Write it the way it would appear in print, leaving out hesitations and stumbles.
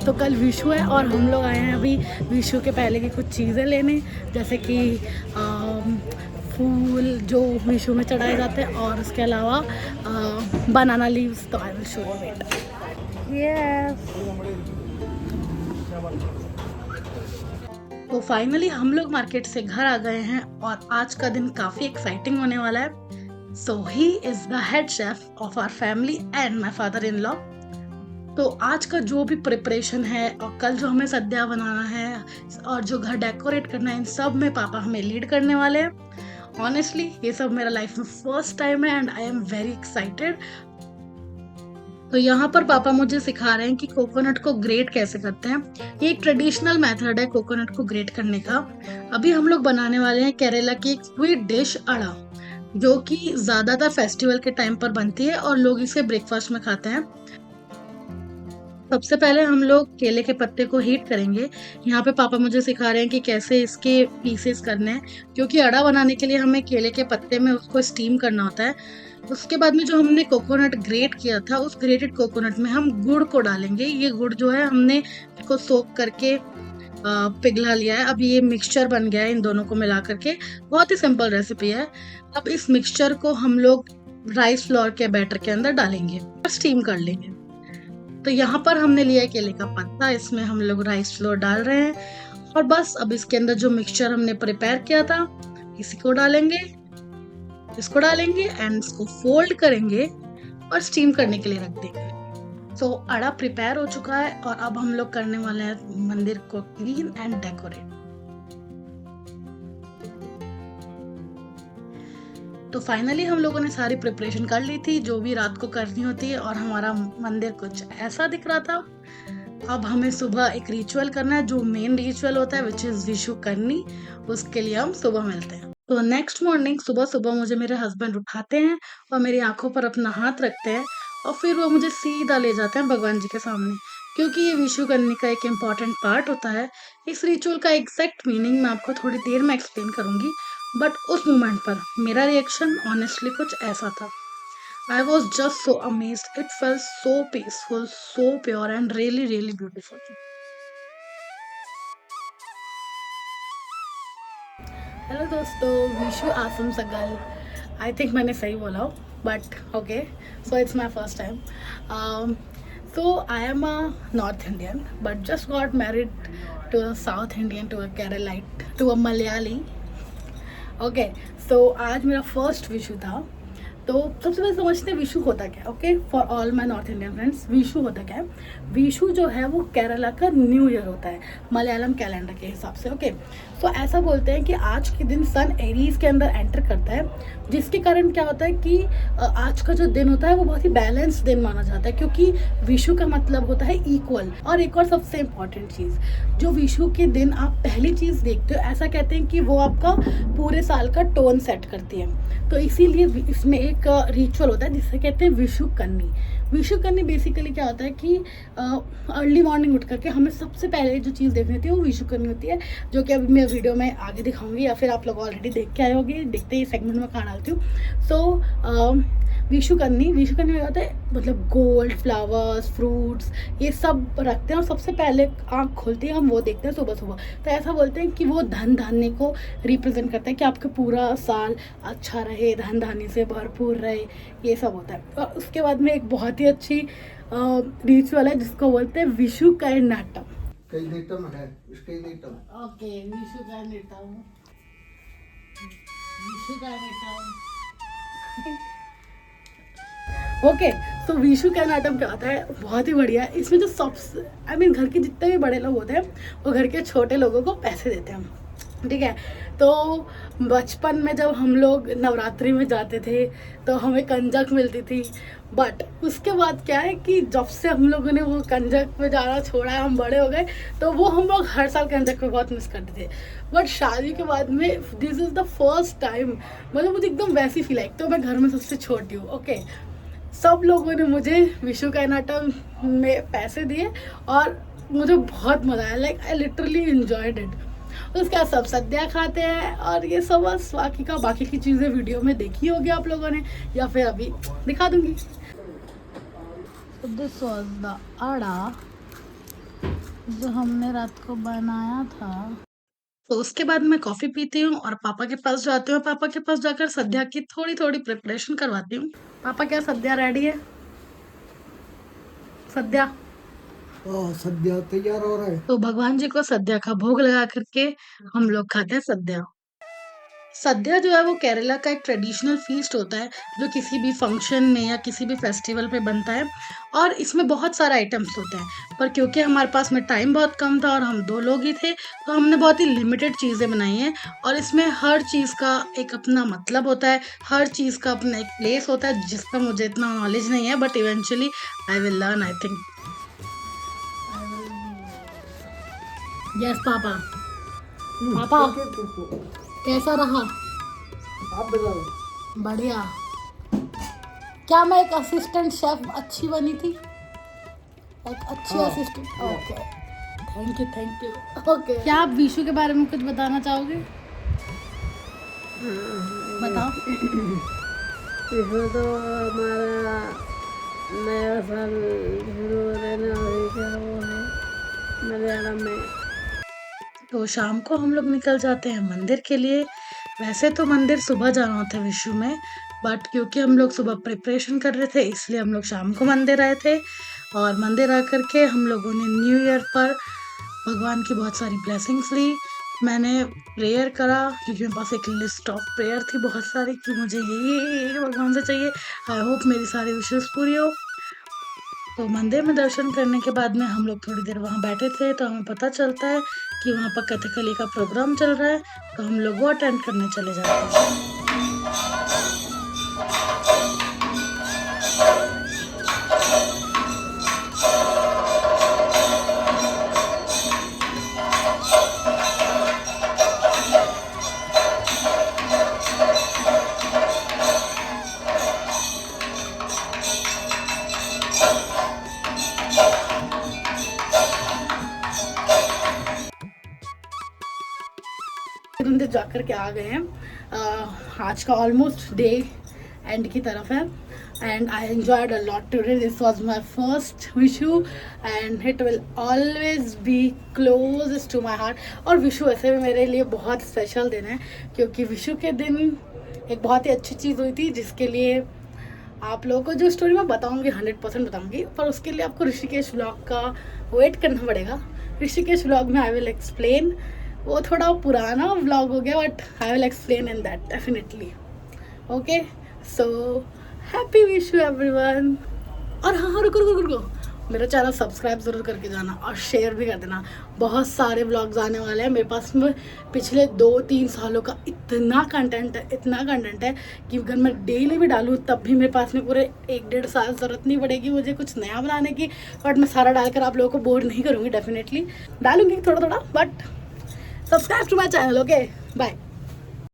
तो कल विशु है और हम लोग आए हैं अभी विशु के पहले की कुछ चीज़ें लेने, जैसे कि फूल जो विशु में चढ़ाए जाते हैं और उसके अलावा बनाना लीव्स। तो I will show you it. Yes, तो फाइनली हम लोग मार्केट से घर आ गए हैं और आज का दिन काफ़ी एक्साइटिंग होने वाला है। So he is the head chef of our family and my father in law. तो आज का जो भी प्रिपरेशन है और कल जो हमें सद्या बनाना है और जो घर डेकोरेट करना है, इन सब में पापा हमें लीड करने वाले हैं। ऑनेस्टली ये सब मेरा लाइफ में फर्स्ट टाइम है and I am very excited. तो यहाँ पर पापा मुझे सिखा रहे हैं कि कोकोनट को ग्रेट कैसे करते हैं। ये एक ट्रेडिशनल मेथड है कोकोनट को ग्रेट करने का। अभी हम लोग बनाने वाले हैं केरला की एक स्वीट डिश अड़ा, जो कि ज्यादातर फेस्टिवल के टाइम पर बनती है और लोग इसे ब्रेकफास्ट में खाते हैं। सबसे पहले हम लोग केले के पत्ते को हीट करेंगे। यहाँ पे पापा मुझे सिखा रहे हैं कि कैसे इसके पीसेस करने हैं, क्योंकि अड़ा बनाने के लिए हमें केले के पत्ते में उसको स्टीम करना होता है। उसके बाद में जो हमने कोकोनट ग्रेट किया था, उस ग्रेटेड कोकोनट में हम गुड़ को डालेंगे। ये गुड़ जो है हमने इसको सोक करके पिघला लिया है। अब ये मिक्सचर बन गया है इन दोनों को मिला करके। बहुत ही सिंपल रेसिपी है। अब इस मिक्सचर को हम लोग राइस फ्लोर के बैटर के अंदर डालेंगे और स्टीम कर लेंगे। तो यहाँ पर हमने लिया है केले का पत्ता, इसमें हम लोग राइस फ्लोर डाल रहे हैं और बस अब इसके अंदर जो मिक्सचर हमने प्रिपेयर किया था इसी को डालेंगे, इसको डालेंगे एंड इसको फोल्ड करेंगे और स्टीम करने के लिए रख देंगे। सो अड़ा प्रिपेयर हो चुका है और अब हम लोग करने वाले हैं मंदिर को क्लीन एंड डेकोरेट। तो फाइनली हम लोगों ने सारी प्रिपरेशन कर ली थी जो भी रात को करनी होती है और हमारा मंदिर कुछ ऐसा दिख रहा था। अब हमें सुबह एक रिचुअल करना है जो मेन रिचुअल होता है, विच इज विशु करनी। उसके लिए हम सुबह मिलते हैं। तो नेक्स्ट मॉर्निंग सुबह सुबह मुझे मेरे हस्बैंड उठाते हैं और मेरी आंखों पर अपना हाथ रखते हैं और फिर वो मुझे सीधा ले जाते हैं भगवान जी के सामने, क्योंकि ये विशु करने का एक इम्पॉर्टेंट पार्ट होता है। इस रिचुअल का एग्जैक्ट मीनिंग मैं आपको थोड़ी देर में एक्सप्लेन करूंगी, बट उस मोमेंट पर मेरा रिएक्शन ऑनेस्टली कुछ ऐसा था। I was just so amazed. It felt so peaceful, so pure and really, really beautiful. Hello दोस्तों, विशु आसम सगल। आई थिंक मैंने सही बोला हो, but okay, so it's my first time. So I am a north Indian but just got married to a south Indian, to a Keralite, to a Malayali. Okay, so आज मेरा first Vishu था। तो सबसे पहले समझते हैं विशु होता क्या है। Okay, for all my north Indian friends, Vishu होता क्या है। विशु जो है वो केरला का न्यू ईयर होता है मलयालम कैलेंडर के हिसाब से। ओके, तो ऐसा बोलते हैं कि आज के दिन सन एरीज के अंदर एंटर करता है, जिसके कारण क्या होता है कि आज का जो दिन होता है वो बहुत ही बैलेंस दिन माना जाता है, क्योंकि विशु का मतलब होता है इक्वल। और एक और सबसे इम्पॉर्टेंट चीज़, जो विशु के दिन आप पहली चीज़ देखते हो, ऐसा कहते हैं कि वो आपका पूरे साल का टोन सेट करती है। तो इसीलिए इसमें एक रिचुअल होता है जिसे कहते हैं विशु कन्नी। विशु कन्नी बेसिकली क्या होता है कि अर्ली मॉर्निंग उठ करके हमें सबसे पहले जो चीज़ देखनी होती है वो विशु कन्नी होती है, जो कि अभी मैं वीडियो में आगे दिखाऊंगी या फिर आप लोग ऑलरेडी देख के आए होंगे। देखते ही सेगमेंट में कहाँ डालती हूँ। सो विशु कन्नी में होता है मतलब गोल्ड, फ्लावर्स, फ्रूट्स, ये सब रखते हैं और सबसे पहले आँख खोलते हैं हम वो देखते हैं सुबह सुबह। तो ऐसा बोलते हैं कि वो धन धान्य को रिप्रेजेंट करता है कि आपका पूरा साल अच्छा रहे, धन धान्य से भरपूर रहे, ये सब होता है। और उसके बाद में एक बहुत ही अच्छी रिचुअल है जिसको बोलते हैं विशु कैरनाटम। ओके, विशु कैरनाटम, विशु कैरनाटम। ओके, तो विशु कैरनाटम क्या होता है, बहुत ही बढ़िया है। इसमें जो सबसे घर के जितने भी बड़े लोग होते हैं वो घर के छोटे लोगों को पैसे देते हैं। ठीक है, तो बचपन में जब हम लोग नवरात्रि में जाते थे तो हमें कंजक मिलती थी, बट उसके बाद क्या है कि जब से हम लोगों ने वो कंजक पे जाना छोड़ा है, हम बड़े हो गए, तो वो हम लोग हर साल कंजक पे बहुत मिस करते थे। बट शादी के बाद में this is the first time, मतलब मुझे एकदम वैसी फील आई। तो मैं घर में सबसे छोटी हूँ। ओके, सब लोगों ने मुझे विशु कैरनाटम में पैसे दिए और मुझे बहुत मज़ा आया। Like I literally enjoyed it. उसके बाद सब सद्या खाते हैं और ये सब, बस बाकी की चीज़ें वीडियो में देखी होगी आप लोगों ने या फिर अभी दिखा दूंगी। दिस वाज द अड़ा जो हमने रात को बनाया था। तो उसके बाद मैं कॉफ़ी पीती हूँ और पापा के पास जाती हूँ। पापा के पास जाकर सद्या की थोड़ी-थोड़ी प्रिपरेशन करवाती हूँ। पापा क्या सद्या रेडी है? सद्या? सद्या तैयार हो रहा है। तो भगवान जी को सद्या का भोग लगा करके हम लोग खाते हैं सद्या। सद्या जो है वो केरला का एक ट्रेडिशनल फीस्ट होता है जो किसी भी फंक्शन में या किसी भी फेस्टिवल पे बनता है और इसमें बहुत सारे आइटम्स होते हैं। पर क्योंकि हमारे पास में टाइम बहुत कम था और हम 2 लोग ही थे तो हमने बहुत ही लिमिटेड चीज़ें बनाई हैं और इसमें हर चीज़ का एक अपना मतलब होता है, हर चीज़ का अपना एक प्लेस होता है जिसका मुझे इतना नॉलेज नहीं है but eventually I will learn I think. Yes papa. पापा कैसा रहा? आप बताओ। बढ़िया। क्या मैं एक असिस्टेंट शेफ अच्छी बनी थी? एक अच्छी हाँ। Assistant. Okay thank you. Okay क्या आप विशु के बारे में कुछ बताना चाहोगे? बताओ। इसमें तो हमारा नया साल शुरू रहने वाली क्या वो है मलयालम में। तो शाम को हम लोग निकल जाते हैं मंदिर के लिए। वैसे तो मंदिर सुबह जाना होता है विशु में बट क्योंकि हम लोग सुबह प्रिपरेशन कर रहे थे इसलिए हम लोग शाम को मंदिर आए थे और मंदिर आकर के हम लोगों ने न्यू ईयर पर भगवान की बहुत सारी ब्लेसिंग्स ली। मैंने प्रेयर करा क्योंकि मेरे पास एक लिस्ट ऑफ प्रेयर थी बहुत सारी कि मुझे ये भगवान से चाहिए। आई होप मेरी सारी विशेस पूरी हो। तो मंदिर में दर्शन करने के बाद में हम लोग थोड़ी देर वहाँ बैठे थे तो हमें पता चलता है कि वहाँ पर कथकली का प्रोग्राम चल रहा है तो हम लोग वो अटेंड करने चले जाते हैं। मंदिर जाकर के आ गए हैं। आज का ऑलमोस्ट डे एंड की तरफ है and I enjoyed a lot today. This was my first Vishu and it will always be close to my heart. और विशु ऐसे भी मेरे लिए बहुत स्पेशल दिन है क्योंकि विशु के दिन एक बहुत ही अच्छी चीज़ हुई थी जिसके लिए आप लोगों को जो स्टोरी मैं बताऊंगी 100% बताऊंगी पर उसके लिए आपको ऋषिकेश व्लॉग का वेट करना पड़ेगा। ऋषिकेश व्लॉग में आई विल एक्सप्लेन। वो थोड़ा पुराना व्लॉग हो गया but I will explain in that definitely. Okay so happy Vishu everyone. और हाँ रुको रुको रुको, मेरा चैनल सब्सक्राइब ज़रूर करके जाना और शेयर भी कर देना। बहुत सारे व्लॉग्स आने वाले हैं मेरे पास में। पिछले 2-3 सालों का इतना कंटेंट है कि अगर मैं डेली भी डालूँ तब भी मेरे पास में पूरे 1-1.5 साल ज़रूरत नहीं पड़ेगी मुझे कुछ नया बनाने की। बट मैं सारा डालकर आप लोगों को बोर नहीं करूँगी, डेफिनेटली डालूँगी थोड़ा थोड़ा but subscribe to my channel. Okay bye.